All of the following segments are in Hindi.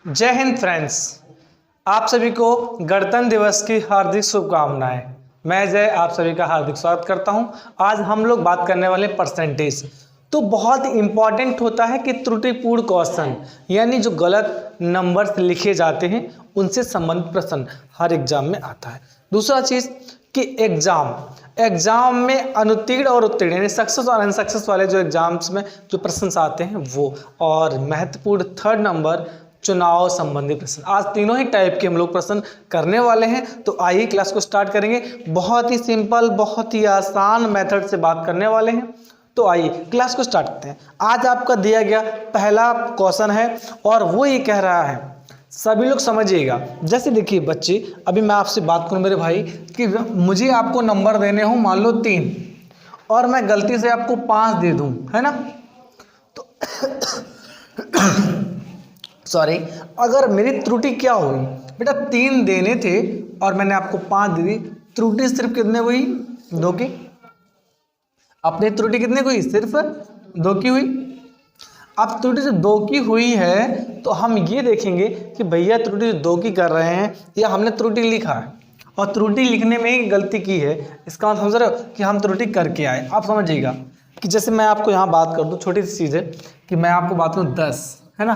जय हिंद फ्रेंड्स, आप सभी को गणतंत्र दिवस की हार्दिक शुभकामनाएं। मैं जय आप सभी का हार्दिक स्वागत करता हूं। आज हम लोग बात करने वाले परसेंटेज। तो बहुत इंपॉर्टेंट होता है कि त्रुटिपूर्ण क्वेश्चन यानी जो गलत नंबर्स लिखे जाते हैं उनसे संबंधित प्रश्न हर एग्जाम में आता है। दूसरा चीज़ कि एग्जाम में अनुत्तीर्ण और उत्तीर्ण यानी सक्सेस और अनसक्सेस वाले जो एग्जाम्स में जो प्रश्न आते हैं वो, और महत्वपूर्ण थर्ड नंबर चुनाव संबंधी प्रश्न। आज तीनों ही टाइप के हम लोग प्रश्न करने वाले हैं। तो आइए क्लास को स्टार्ट करेंगे। बहुत ही सिंपल, बहुत ही आसान मेथड से बात करने वाले हैं। तो आइए क्लास को स्टार्ट करते हैं। आज आपका दिया गया पहला क्वेश्चन है और वो ये कह रहा है, सभी लोग समझिएगा। जैसे देखिए बच्चे, अभी मैं आपसे बात करूं मेरे भाई कि मुझे आपको नंबर देने हो मान लो 3 और मैं गलती से आपको 5 दे दूं, है ना, तो सॉरी, अगर मेरी त्रुटि क्या हुई बेटा, 3 देने थे और मैंने आपको 5 दे दी, त्रुटि सिर्फ कितने हुई? 2 की। अपनी त्रुटि कितने की हुई? सिर्फ 2 की हुई। अब त्रुटि से 2 की हुई है तो हम ये देखेंगे कि भैया त्रुटि 2 की कर रहे हैं या हमने त्रुटि लिखा है और त्रुटि लिखने में ही गलती की है। इसका मतलब समझ रहे हो कि हम त्रुटि करके आए। आप समझिएगा कि जैसे मैं आपको यहाँ बात कर दूँ, छोटी सी चीज़ है कि मैं आपको बात करूँ 10, है ना,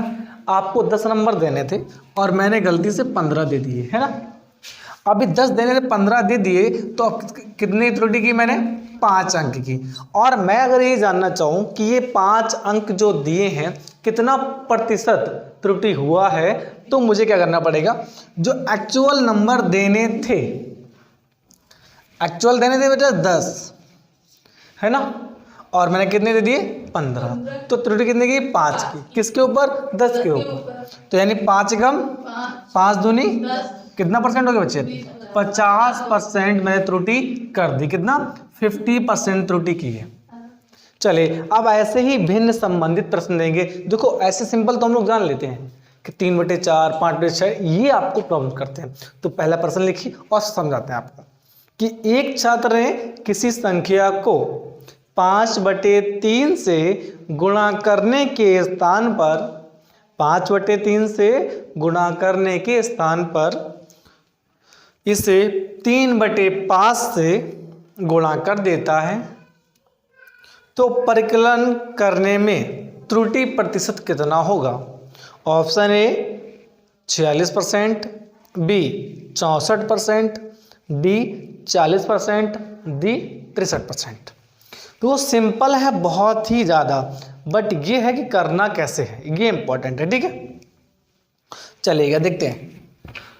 आपको 10 नंबर देने थे और मैंने गलती से 15 दे दिए, है ना। अभी 10 देने से 15 दे दिए तो कितनी त्रुटि की मैंने? 5 अंक की। और मैं अगर ये जानना चाहूँ कि ये 5 अंक जो दिए हैं कितना प्रतिशत त्रुटि हुआ है, तो मुझे क्या करना पड़ेगा? जो एक्चुअल नंबर देने थे, एक्चुअल देने थे बेटा 10, है ना, और मैंने कितने दे दिए? 15, तो त्रुटि कितने की? 5 की। किसके ऊपर? 10 के ऊपर। तो यानी 5 एकम 5 दूनी कितना परसेंट हो गया बच्चे? 50% मैंने त्रुटि कर दी। कितना? 50% त्रुटि की है। चलिए अब ऐसे ही भिन्न संबंधित प्रश्न देंगे। देखो ऐसे सिंपल तो हम लोग जान लेते हैं कि 3/4, 5/6 ये आपको प्रॉब्लम करते हैं। तो पहला प्रश्न लिखिए और समझाते हैं आपको कि एक छात्र ने किसी संख्या को 5/3 से गुणा करने के स्थान पर 5/3 से गुणा करने के स्थान पर इसे 3/5 से गुणा कर देता है, तो परिकलन करने में त्रुटि प्रतिशत कितना होगा? Option A 46%, B 64%, D 40%, D 63%। तो सिंपल है बहुत ही ज़्यादा, बट ये है कि करना कैसे है, ये इंपॉर्टेंट है। ठीक है, चलिएगा देखते हैं।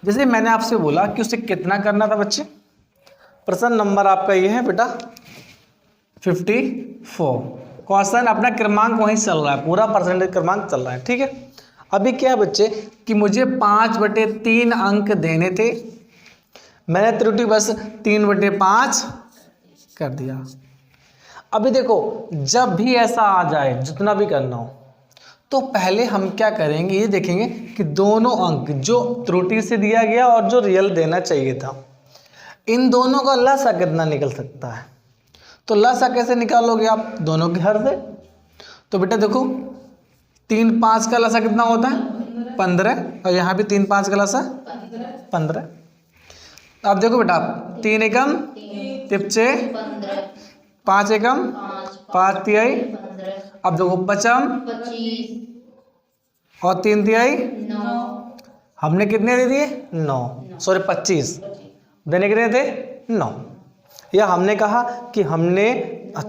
जैसे मैंने आपसे बोला कि उसे कितना करना था बच्चे, प्रश्न नंबर आपका ये है बेटा 54। क्वेश्चन अपना क्रमांक वहीं चल रहा है, पूरा परसेंटेज क्रमांक चल रहा है। ठीक है, अभी क्या है बच्चे कि मुझे 5/3 अंक देने थे, मैंने त्रुटि बस 3/5 कर दिया। अभी देखो जब भी ऐसा आ जाए, जितना भी करना हो, तो पहले हम क्या करेंगे, ये देखेंगे कि दोनों अंक जो त्रुटि से दिया गया और जो रियल देना चाहिए था, इन दोनों का लसा कितना निकल सकता है। तो लसा कैसे निकालोगे आप? दोनों के हर से। तो बेटा देखो 3/5 का लसा कितना होता है? 15, और यहाँ भी 3/5 का लसा 15। अब देखो बेटा 3 एकम 3 5 एकम 5 तिहाई, अब देखो 5 और 3 तिहाई, हमने कितने दे दिए? 9, सॉरी 25 देने कितने थे? 9, या हमने कहा कि हमने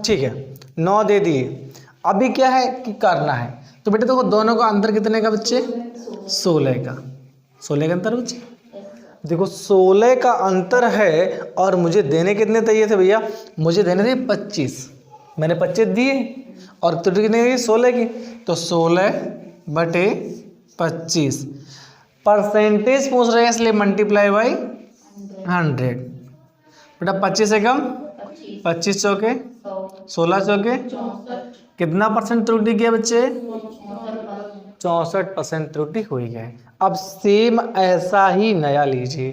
ठीक है 9 दे दिए। अभी क्या है कि करना है, तो बेटे देखो दोनों का अंतर कितने का बच्चे? 16 का। 16 का अंतर बच्चे, देखो 16 का अंतर है और मुझे देने कितने चाहिए थे भैया? मुझे देने थे 25, मैंने 25 दिए और त्रुटि कितने की? 16 की। तो 16/25 परसेंटेज पूछ रहे हैं इसलिए मल्टीप्लाई बाई 100। बेटा 25 एकम 25 चौके 16 चौके कितना परसेंट त्रुटि किया बच्चे? 64% त्रुटि हुई है। अब सेम ऐसा ही नया लीजिए।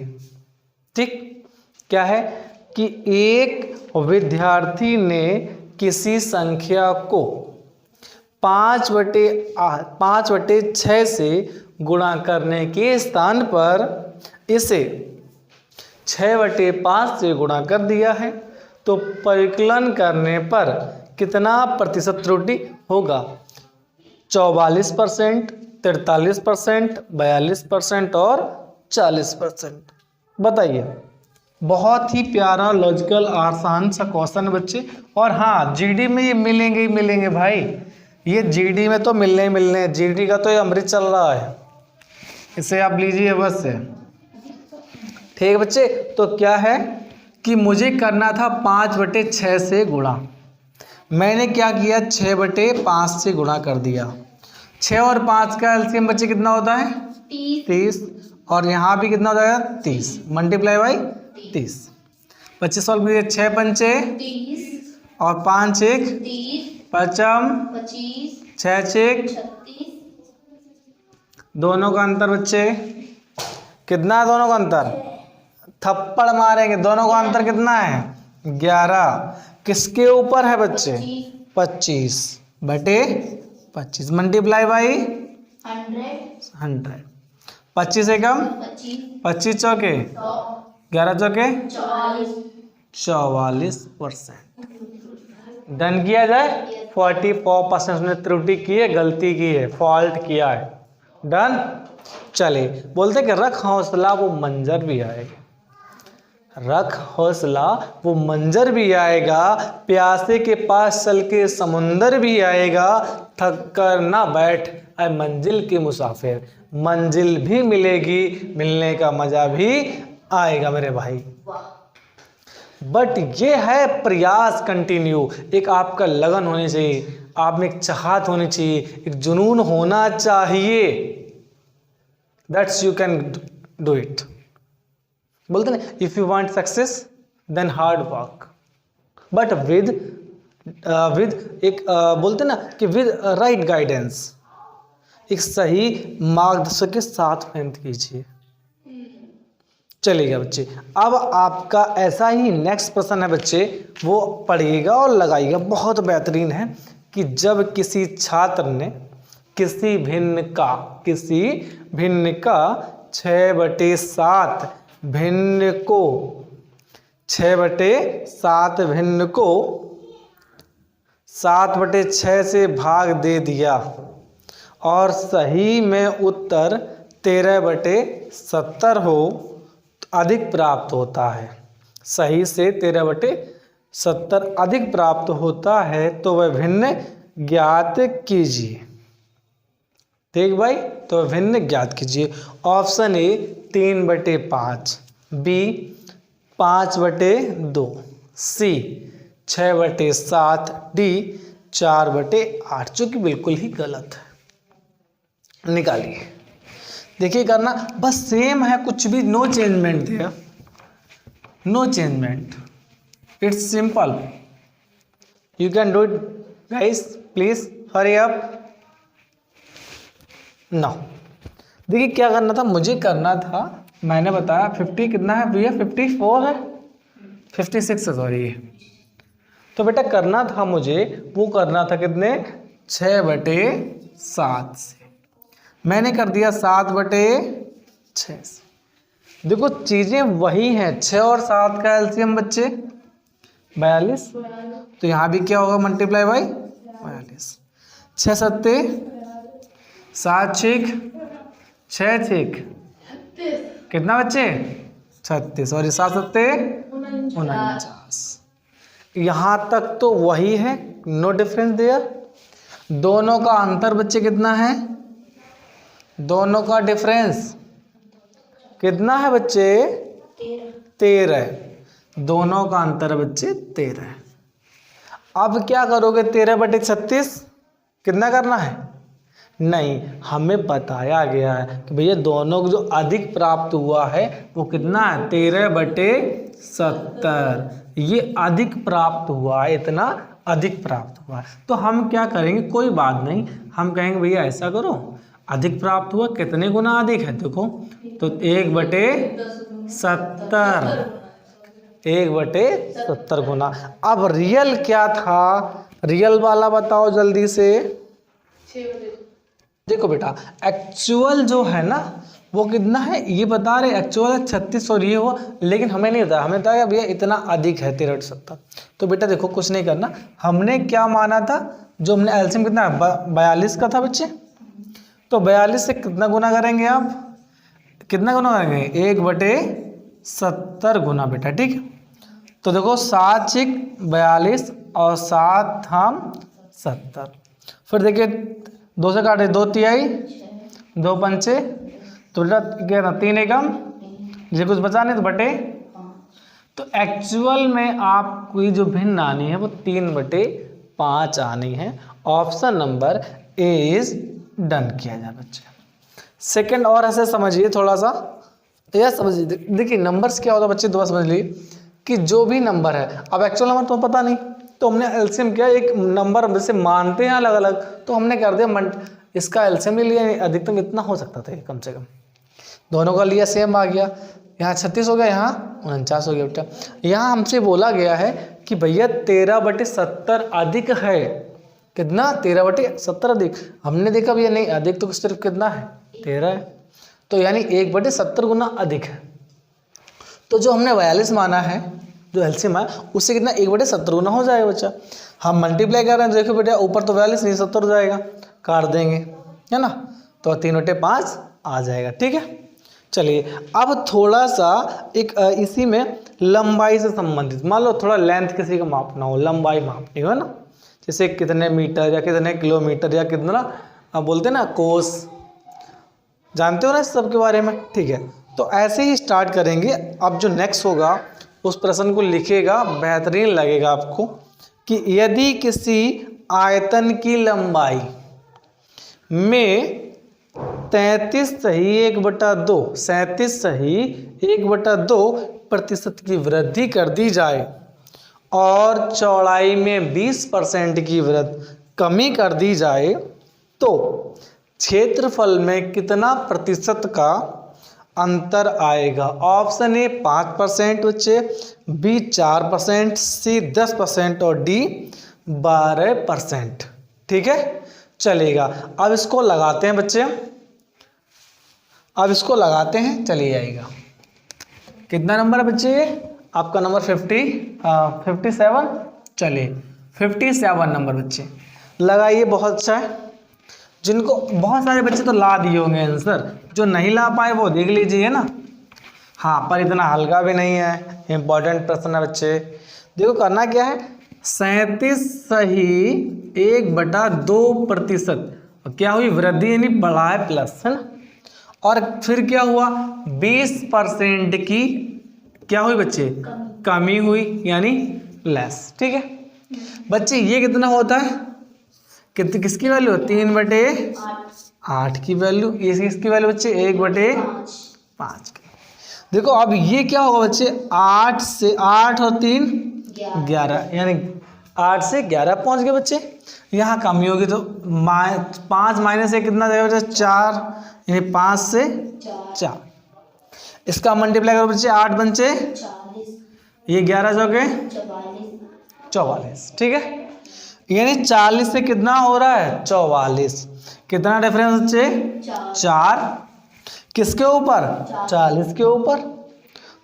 ठीक, क्या है कि एक विद्यार्थी ने किसी संख्या को 5/6 से गुणा करने के स्थान पर इसे 6/5 से गुणा कर दिया है, तो परिकलन करने पर कितना प्रतिशत त्रुटि होगा? 44%, 43%, 42% और 40%। बताइए। बहुत ही प्यारा, लॉजिकल, आसान सा क्वेश्चन बच्चे। और हाँ, जीडी में ये मिलेंगे ही मिलेंगे भाई, ये जीडी में तो मिलने ही मिलने हैं। जीडी का तो ये अमृत चल रहा है, इसे आप लीजिए बस से। ठीक है बच्चे, तो क्या है कि मुझे करना था 5/6 से गुणा। मैंने क्या किया, 6/5 से गुणा कर दिया। 6 और 5 का एलसीएम बच्चे कितना होता है? 30। और यहाँ भी कितना होता है? 30 मल्टीप्लाई बाई 30। बच्चे सॉल्व कीजिए। 6 पंचे 30 और 5 1 30 पचम 25 6 6 36। दोनों का अंतर बच्चे कितना है? दोनों का अंतर थप्पड़ मारेंगे। दोनों का अंतर कितना है? 11। किसके ऊपर है बच्चे? 25/25 मल्टीप्लाई बाई 100 25 से कम 25 चौके 11 चौके 44%। डन किया जाए। 44% ने त्रुटि की है, गलती की है, फॉल्ट किया है। डन। चलिए, बोलते कि रख हौसला वो मंजर भी आएगा। रख हौसला वो मंजर भी आएगा, प्यासे के पास चल के समुंदर भी आएगा। थक कर ना बैठ ऐ मंजिल के मुसाफिर, मंजिल भी मिलेगी, मिलने का मजा भी आएगा मेरे भाई। बट ये है प्रयास कंटिन्यू। एक आपका लगन होनी चाहिए, आप में एक चाहत होनी चाहिए, एक जुनून होना चाहिए। That's you can do it. बोलते ना, if you want success then hard work, but with एक बोलते ना कि विद राइट गाइडेंस, एक सही मार्गदर्शक के साथ मेहनत कीजिए। चलिएगा बच्चे, अब आपका ऐसा ही नेक्स्ट प्रश्न है बच्चे, वो पढ़िएगा और लगाइएगा। बहुत बेहतरीन है कि जब किसी छात्र ने किसी भिन्न का 6/7 भिन्न को 7/6 से भाग दे दिया और सही में उत्तर 13/70 हो, अधिक प्राप्त होता है। सही से 13/70 अधिक प्राप्त होता है तो वह भिन्न ज्ञात कीजिए। ठीक भाई, तो भिन्न ज्ञात कीजिए। Option A 3/5, B 5/2, C 6/7, D 4/8, जो कि बिल्कुल ही गलत है। निकालिए। देखिए करना बस सेम है, कुछ भी नो चेंजमेंट दिया, no changement, it's simple. You can do it guys, please hurry up now. देखिए क्या करना था, मुझे करना था, मैंने बताया 50 कितना है भैया? 54 है, 56 है सॉरी। तो बेटा करना था मुझे, वो करना था कितने? 6/7 से। मैंने कर दिया 7/6 से। देखो चीजें वही हैं, 6 और 7 का एलसीएम बच्चे 42, तो यहाँ भी क्या होगा? Multiply by 42। 6 7 7 6 6 6 कितना बच्चे? 36, और 7 7 49। यहाँ तक तो वही है, नो डिफरेंस देयर। दोनों का अंतर बच्चे कितना है? दोनों का डिफरेंस कितना है बच्चे? 13। दोनों का अंतर बच्चे 13। अब क्या करोगे? 13/36 कितना करना है? नहीं, हमें बताया गया है कि भैया दोनों को जो अधिक प्राप्त हुआ है वो कितना है? 13/70। ये अधिक प्राप्त हुआ है, इतना अधिक प्राप्त हुआ है। तो हम क्या करेंगे? कोई बात नहीं, हम कहेंगे भैया ऐसा करो, अधिक प्राप्त हुआ कितने गुना अधिक है? देखो तो 1/70, 1/70 गुना। अब रियल क्या था? रियल वाला बताओ जल्दी से। देखो बेटा, एक्चुअल जो है ना वो कितना है ये बता रहे, एक्चुअल है 36 और ये हुआ, लेकिन हमें नहीं बताया, हमें बताया भैया इतना अधिक है 1370। तो बेटा देखो कुछ नहीं करना, हमने क्या माना था, जो हमने एलसीएम कितना 42 का था बच्चे, तो 42 से कितना गुना करेंगे आप, कितना गुना करेंगे 1/70 गुना बेटा, ठीक है। तो देखो 7 6 42 और 7 हम 70, फिर देखिए 2 से काटे 2 तिहाई 2 पंचे, तो बेटा क्या था 3 एकम, ये कुछ बचा नहीं तो बटे, तो एक्चुअल में आपकी जो भिन्न आनी है वो 3/5 आनी है। Option number A is done किया जाए बच्चे। सेकंड और ऐसे समझिए थोड़ा सा, यह समझिए, देखिए नंबर्स क्या होता है बच्चे, दोबारा समझ लीजिए कि जो भी नंबर है, अब एक्चुअल नंबर तो पता नहीं, तो हमने एलसीएम किया, एक नंबर जैसे मानते हैं अलग अलग, तो हमने कर दिया इसका एलसीएम ले लिया, अधिकतम इतना हो सकता था कम से कम, दोनों का लिया सेम आ गया, यहाँ 36 हो गया, यहाँ 49 हो गया बेटा। यहाँ हमसे बोला गया है कि भैया 13/70 अधिक है, कितना 13/70 अधिक, हमने देखा भैया नहीं अधिक तो सिर्फ कितना है 13 है, तो यानी 1/70 गुना अधिक है। तो जो हमने 42 माना है जो एलसीएम है उससे कितना 1/70 गुना हो जाएगा बच्चा। हम मल्टीप्लाई कर रहे हैं, देखो बेटा ऊपर तो 42 नहीं 70 हो जाएगा, काट देंगे है ना, तो 3/5 आ जाएगा, ठीक है। चलिए अब थोड़ा सा एक इसी में लंबाई से संबंधित, मान लो थोड़ा लेंथ किसी का मापना हो, लंबाई मापनी हो ना, जैसे कितने मीटर या कितने किलोमीटर या कितना आप बोलते हैं ना कोस, जानते हो ना इस सब के बारे में, ठीक है। तो ऐसे ही स्टार्ट करेंगे। अब जो नेक्स्ट होगा उस प्रश्न को लिखिएगा, बेहतरीन लगेगा आपको, कि यदि किसी आयतन की लंबाई में 33 सही 1/2 37 सही 1/2% की वृद्धि कर दी जाए और चौड़ाई में 20% की वृद्धि कमी कर दी जाए, तो क्षेत्रफल में कितना प्रतिशत का अंतर आएगा। ऑप्शन ए 5% बच्चे, बी 4%, सी 10% और डी 12%, ठीक है चलेगा। अब इसको लगाते हैं बच्चे, अब इसको लगाते हैं, चलिए आएगा कितना नंबर है बच्चे, आपका नंबर 57, चलिए 57 नंबर बच्चे लगाइए, बहुत अच्छा है। जिनको बहुत सारे बच्चे तो ला दिए होंगे आंसर, जो नहीं ला पाए वो देख लीजिए ना, हाँ पर इतना हल्का भी नहीं है, इंपॉर्टेंट प्रश्न है बच्चे। देखो करना क्या है, 37 सही 1/2%, क्या हुई वृद्धि यानी बढ़ा है प्लस है ना, और फिर क्या हुआ 20% की क्या हुई बच्चे कमी हुई यानी लेस, ठीक है बच्चे। ये कितना होता है, किसकी वैल्यू 3/8 की वैल्यू, ये किसकी वैल्यू बच्चे 1/5 की। देखो अब ये क्या होगा बच्चे, 8 से 8 और 3 11, यानी 8 से 11 पहुंच गए बच्चे। यहाँ कमी होगी तो 5 माइनस 1 कितना जाएगा बच्चे 4, यानी 5 से 4, इसका मल्टीप्लाई करो बच्चे 8 पंचे, ये 11 चौके 44, ठीक है, यानी 40 से कितना हो रहा है 44, कितना डिफरेंस बच्चे 4, किसके ऊपर 40 के ऊपर,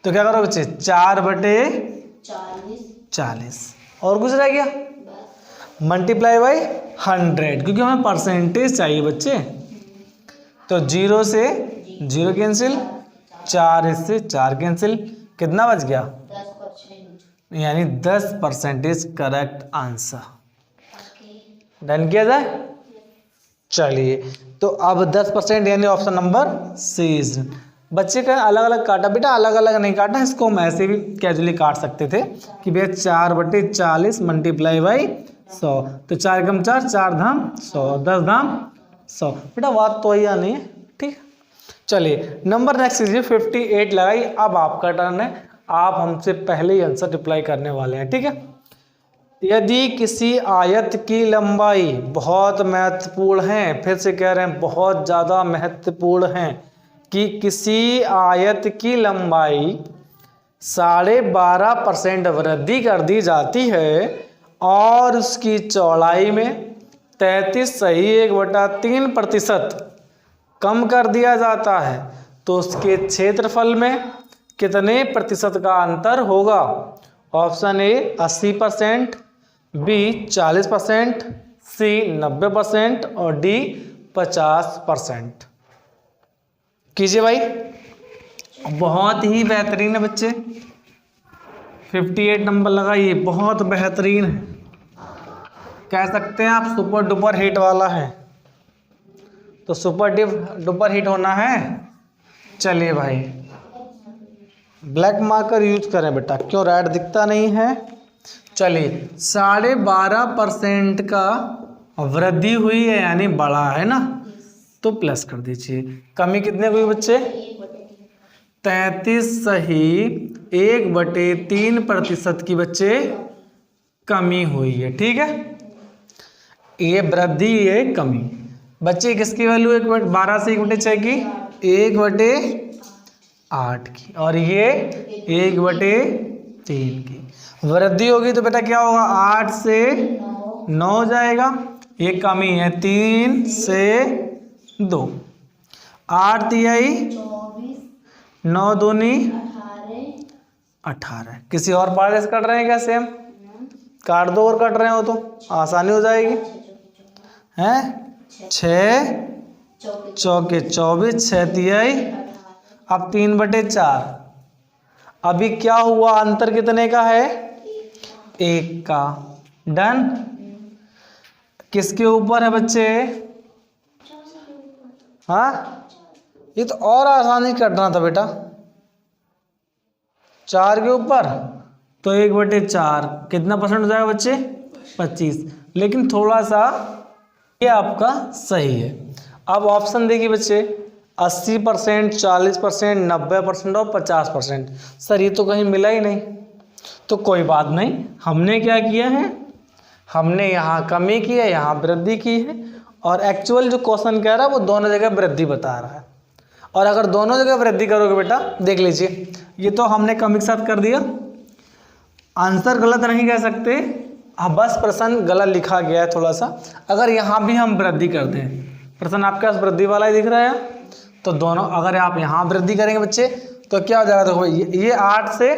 तो क्या करो बच्चे 4/40, और कुछ रह गया मल्टीप्लाई बाई 100, क्योंकि हमें परसेंटेज चाहिए बच्चे, तो 0 से 0 कैंसिल, 4 से 4 कैंसिल, कितना बच गया 10%, यानी 10% करेक्ट आंसर। डन किया जाए, चलिए तो अब 10% यानी ऑप्शन नंबर सी इज। बच्चे का अलग अलग काटा बेटा, अलग अलग नहीं काटा, इसको हम ऐसे भी कैजुअली काट सकते थे कि भैया 4/40 मल्टीप्लाई बाई 100, तो 4 कम 4, 4 धाम 100, 10 धाम 100, बेटा बात तो या नहीं है, ठीक। चलिए नंबर नेक्स्ट कीजिए 58 लगाई। अब आपका टर्न है, आप हमसे पहले ही आंसर रिप्लाई करने वाले हैं, ठीक है। यदि किसी आयत की लंबाई बहुत महत्वपूर्ण है, फिर से कह रहे हैं बहुत ज़्यादा महत्वपूर्ण है, कि किसी आयत की लंबाई 12.5% वृद्धि कर दी जाती है और उसकी चौड़ाई में 33 सही 1/3% कम कर दिया जाता है तो उसके क्षेत्रफल में कितने प्रतिशत का अंतर होगा? ऑप्शन ए 80%, बी 40%, सी 90% और डी 50%। कीजिए भाई, बहुत ही बेहतरीन है बच्चे, 58 नंबर लगाइए, बहुत बेहतरीन है, कह सकते हैं आप सुपर डुपर हिट वाला है। तो सुपर डुपर हिट होना है। चलिए भाई, ब्लैक मार्कर यूज करें बेटा, क्यों रेड दिखता नहीं है? चलिए 12.5% का वृद्धि हुई है यानी बढ़ा है ना, तो प्लस कर दीजिए। कमी कितने हुई बच्चे? 33 सही 1/3% की बच्चे कमी हुई है। ठीक है, ये वृद्धि ये कमी। बच्चे किसकी वैल्यू 12 से 1/6 की 1/8 की, और ये 1/3 की। वृद्धि होगी तो बेटा क्या होगा? 8 से 9 हो जाएगा। ये कमी है 3 से 2। 8 तिहाई 9 दूनी 18। किसी और पार्ट से कट रहे हैं क्या? सेम काट दो, और कट रहे हो तो आसानी हो जाएगी। हैं 6 चौके 24, 6 तिहाई, अब 3/4। अभी क्या हुआ? अंतर कितने का है? 1 का। डन। किसके ऊपर है बच्चे? हाँ, ये तो और आसानी करना था बेटा, 4 के ऊपर, तो 1/4 कितना परसेंट हो जाएगा बच्चे? 25। लेकिन थोड़ा सा ये आपका सही है। अब ऑप्शन देखिए बच्चे, 80%, 40%, 90% और 50%। सर ये तो कहीं मिला ही नहीं, तो कोई बात नहीं, हमने क्या किया है? हमने यहाँ कमी की है, यहाँ वृद्धि की है, और एक्चुअल जो क्वेश्चन कह रहा है वो दोनों जगह वृद्धि बता रहा है। और अगर दोनों जगह वृद्धि करोगे बेटा, देख लीजिए, ये तो हमने कमी के साथ कर दिया, आंसर गलत नहीं कह सकते, हाँ बस प्रश्न गलत लिखा गया है थोड़ा सा। अगर यहाँ भी हम वृद्धि कर दें, प्रश्न आपके पास वृद्धि वाला ही दिख रहा है, तो दोनों अगर आप यहाँ वृद्धि करेंगे बच्चे तो क्या हो जाएगा? देखो ये 8 से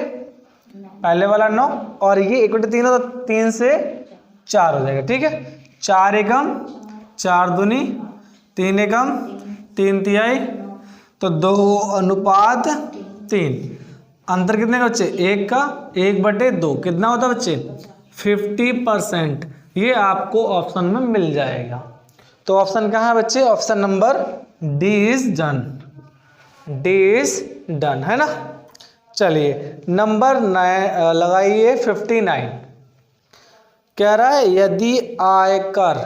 पहले वाला 9 और ये 1/3 है, तो 3 से 4 हो जाएगा। ठीक है, 4 एकम 4 दूनी 3 एकम 3 तिहाई, तो 2:3। अंतर कितने का बच्चे? 1 का। 1/2 कितना होता है बच्चे? 50%। ये आपको ऑप्शन में मिल जाएगा। तो ऑप्शन कहाँ है बच्चे? Option number D is done. D is done है ना। चलिए नंबर 9 लगाइए, 59। कह रहा है यदि आयकर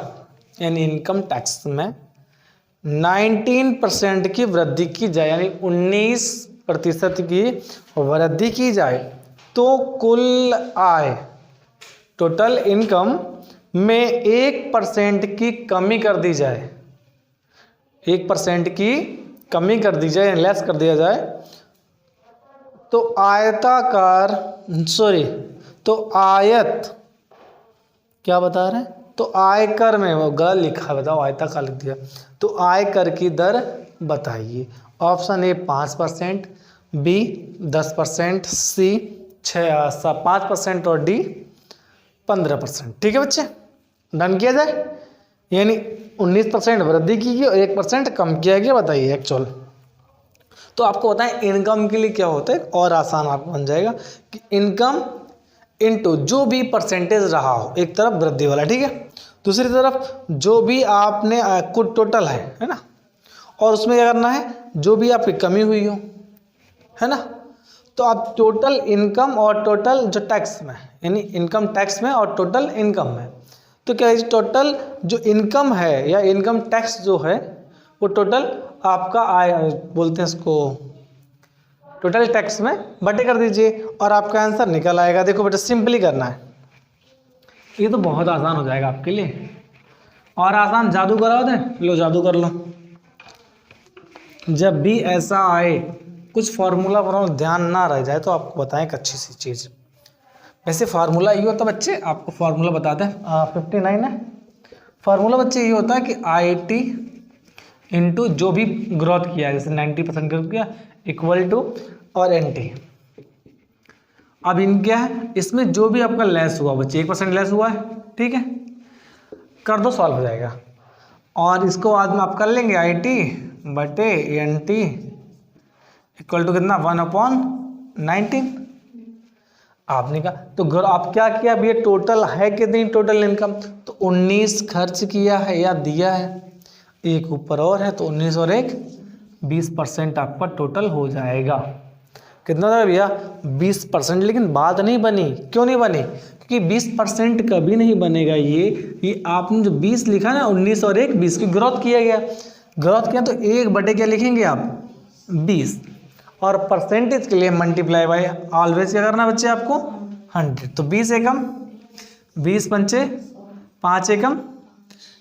यानी इनकम टैक्स में 19% की वृद्धि की जाए, यानी 19% की वृद्धि की जाए, तो कुल आय टोटल इनकम में 1% की कमी कर दी जाए, 1% की कमी कर दी जाए, लेस कर दिया जाए, तो आयताकार तो आयत क्या बता रहे हैं? तो आयकर में, वो गलत लिखा है, बताओ आयताकार लिख दिया, तो आयकर की दर बताइए। ऑप्शन ए 5%, बी 10%, सी 5% और डी 15%। ठीक है बच्चे, डन किया जाए। यानी 19% वृद्धि की गई और 1% कम किया गया। बताइए एक्चुअल। तो आपको बताएं इनकम के लिए क्या होता है, और आसान आपको बन जाएगा कि इनकम इनटू जो भी परसेंटेज रहा हो, एक तरफ वृद्धि वाला, ठीक है, दूसरी तरफ जो भी आपने कुल टोटल है ना, और उसमें क्या करना है? जो भी आपकी कमी हुई हो, है ना, तो आप टोटल इनकम और टोटल जो टैक्स में, यानी इनकम टैक्स में और टोटल इनकम में, तो क्या है? टोटल जो इनकम है या इनकम टैक्स जो है वो टोटल आपका आय बोलते हैं इसको, टोटल टैक्स में बटे कर दीजिए और आपका आंसर निकल आएगा। देखो बेटा सिंपली करना है, ये तो बहुत आसान हो जाएगा आपके लिए। और आसान जादू करा दें, लो जादू कर लो। जब भी ऐसा आए, कुछ फार्मूला बनाओ, ध्यान ना रह जाए तो आपको बताएं एक अच्छी सी चीज़। वैसे फार्मूला ये होता बच्चे, आपको फार्मूला बताते हैं। 59 है, फार्मूला बच्चे ये होता है कि IT इंटू जो भी ग्रोथ किया है, जैसे 90% ग्रोथ किया इक्वल टू और NT। अब इन क्या है, इसमें जो भी आपका लेस हुआ बच्चे 1% लेस हुआ है, ठीक है, कर दो सॉल्व हो जाएगा। और इसको बाद में आप कर लेंगे IT बटे NT इक्वल टू कितना 1/19। आपने कहा तो आप क्या किया, अब ये टोटल है कितनी टोटल इनकम, तो 19 खर्च किया है या दिया है, एक ऊपर और है तो 19 और 1 20% आपका टोटल हो जाएगा। कितना था भैया 20%। लेकिन बात नहीं बनी, क्यों नहीं बनी, क्योंकि 20% कभी नहीं बनेगा। ये आपने जो 20 लिखा ना 19 और 1 20 की ग्रोथ किया गया, ग्रोथ किया तो 1 बटे क्या लिखेंगे आप 20, और परसेंटेज के लिए मल्टीप्लाई बाय ऑलवेज क्या करना बच्चे आपको 100। तो 20 एकम 20 पंचे 5 एकम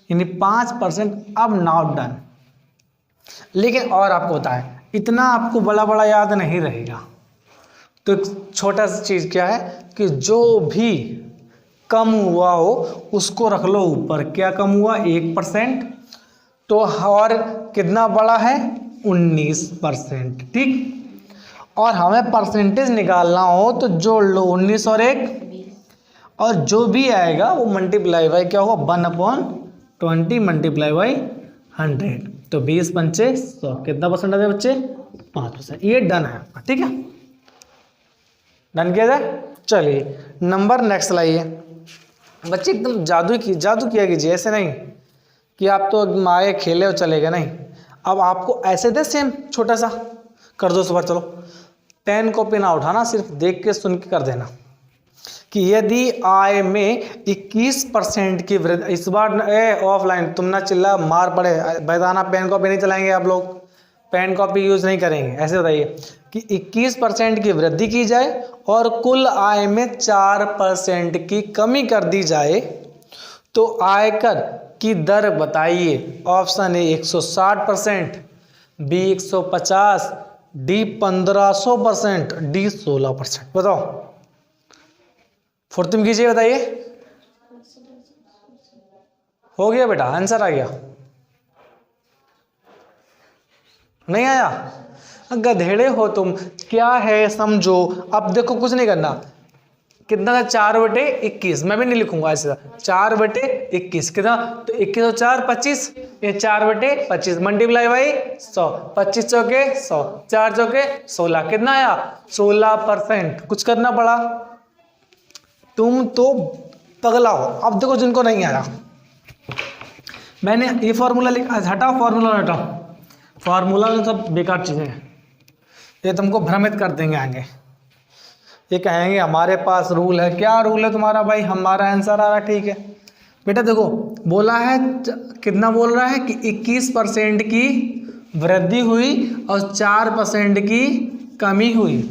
यानी 5%। अब नॉट डन। लेकिन और आपको बताएं, इतना आपको बड़ा बड़ा याद नहीं रहेगा, तो एक छोटा सा चीज़ क्या है कि जो भी कम हुआ हो उसको रख लो ऊपर। क्या कम हुआ 1%, तो और कितना बड़ा है 19%, ठीक। और हमें परसेंटेज निकालना हो तो जोड़ लो 19 और 1, और जो भी आएगा वो मल्टीप्लाई बाई क्या होगा 1/20 मल्टीप्लाई बाई 100। तो 20 पंचे 100 कितना परसेंट आ जाए बच्चे 5%। ये डन है आपका, ठीक है, डन किया जाए। चलिए नंबर नेक्स्ट लाइए बच्चे, एकदम जादू किया कीजिए, ऐसे नहीं कि आप तो आए खेले और चले गए, नहीं। अब आपको ऐसे दे सेम छोटा सा कर दो सुबह। चलो पेन कॉपी ना उठाना, सिर्फ देख के सुन के कर देना कि यदि आय में 21% की वृद्धि, इस बार ऑफलाइन तुम ना चिल्ला मार पड़े बैदाना, पेन कॉपी नहीं चलाएंगे आप लोग, पेन कॉपी यूज नहीं करेंगे। ऐसे बताइए कि 21% की वृद्धि की जाए और कुल आय में 4% की कमी कर दी जाए तो आयकर की दर बताइए। Option A 160%, B 150, D 1500%, D 16%। बताओ फुर्ती में कीजिए, बताइए। हो गया बेटा, आंसर आ गया, नहीं आया, गधेड़े हो तुम। क्या है समझो, अब देखो कुछ नहीं करना, कितना था 4/21, मैं भी नहीं लिखूंगा ऐसे, 4/21 कितना, तो 21 और 4 25, ये 4/25 मल्टीप्लाई बाई 100, 25 चौके 100, 4 चौके 16, कितना आया 16%। कुछ करना पड़ा, तुम तो पगला हो। अब देखो जिनको नहीं आया, मैंने ये फॉर्मूला लिखा, हटाओ फॉर्मूला, हटाओ फॉर्मूला, सब बेकार चीजें हैं, ये तुमको भ्रमित कर देंगे आगे। ये कहेंगे हमारे पास रूल है। क्या रूल है तुम्हारा भाई, हमारा आंसर आ रहा है, ठीक है बेटा। देखो बोला है, कितना बोल रहा है कि 21% की वृद्धि हुई और 4% की कमी हुई।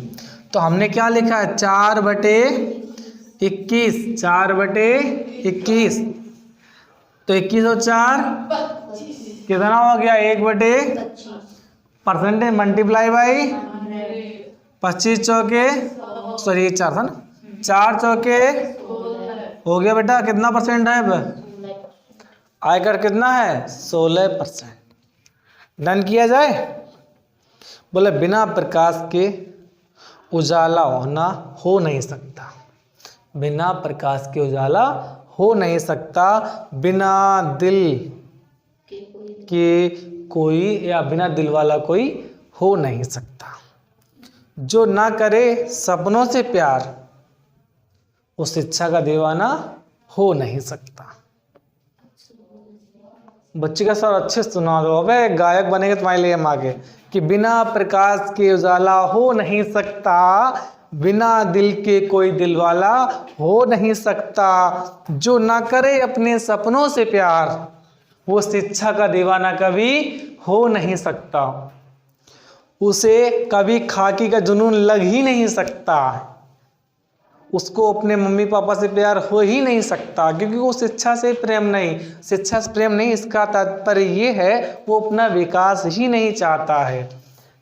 तो हमने क्या लिखा है 4/21, 4/21, तो 21 और 4 कितना हो गया 1/, परसेंटेज मल्टीप्लाई बाई 25 चौके, सॉरी 4 था ना, 4 चौके हो गया बेटा, कितना परसेंट है अब आयकर, कितना है 16%। डन किया जाए। बोले बिना प्रकाश के उजाला होना हो नहीं सकता, बिना प्रकाश के उजाला हो नहीं सकता, बिना दिल के कोई या बिना दिल वाला कोई हो नहीं सकता। जो ना करे सपनों से प्यार उस शिक्षा का दीवाना हो नहीं सकता। बच्चे का सर अच्छे से सुना दो, अबे गायक बनेंगे तुम्हारे लिए हम आगे, कि बिना प्रकाश के उजाला हो नहीं सकता, बिना दिल के कोई दिल वाला हो नहीं सकता, जो ना करे अपने सपनों से प्यार वो शिक्षा का दीवाना कभी हो नहीं सकता, उसे कभी खाकी का जुनून लग ही नहीं सकता, उसको अपने मम्मी पापा से प्यार हो ही नहीं सकता, क्योंकि वो शिक्षा से प्रेम नहीं, शिक्षा से प्रेम नहीं, इसका तात्पर्य ये है वो अपना विकास ही नहीं चाहता है।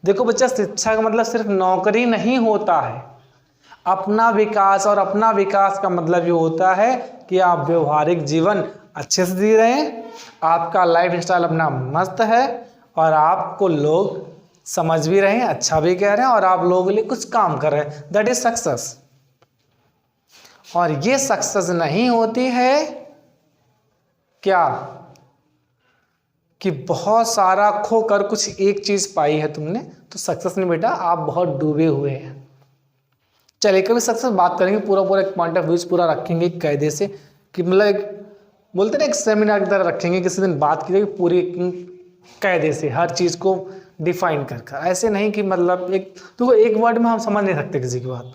देखो बच्चा, शिक्षा का मतलब सिर्फ नौकरी नहीं होता है, अपना विकास, और अपना विकास का मतलब ये होता है कि आप व्यवहारिक जीवन अच्छे से जी रहे हैं, आपका लाइफ स्टाइल अपना मस्त है और आपको लोग समझ भी रहे हैं, अच्छा भी कह रहे हैं और आप लोगों के लिए कुछ काम कर रहे हैं, दैट इज सक्सेस। और ये सक्सेस नहीं होती है क्या कि बहुत सारा खोकर कुछ एक चीज पाई है तुमने, तो सक्सेस नहीं बेटा, आप बहुत डूबे हुए हैं। चलिए कभी सक्सेस बात करेंगे, पूरा एक पॉइंट ऑफ व्यू पूरा रखेंगे कायदे से, कि मतलब एक बोलते ना एक सेमिनार की तरह रखेंगे, किसी दिन बात की जाएगी पूरी कायदे से हर चीज को डिफाइन कर। ऐसे नहीं कि मतलब एक वर्ड में हम समझ नहीं सकते किसी की बात,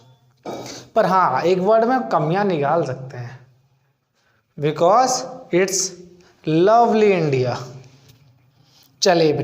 पर हाँ एक वर्ड में कमियां निकाल सकते हैं, बिकॉज इट्स लवली इंडिया। चलिए बेटा।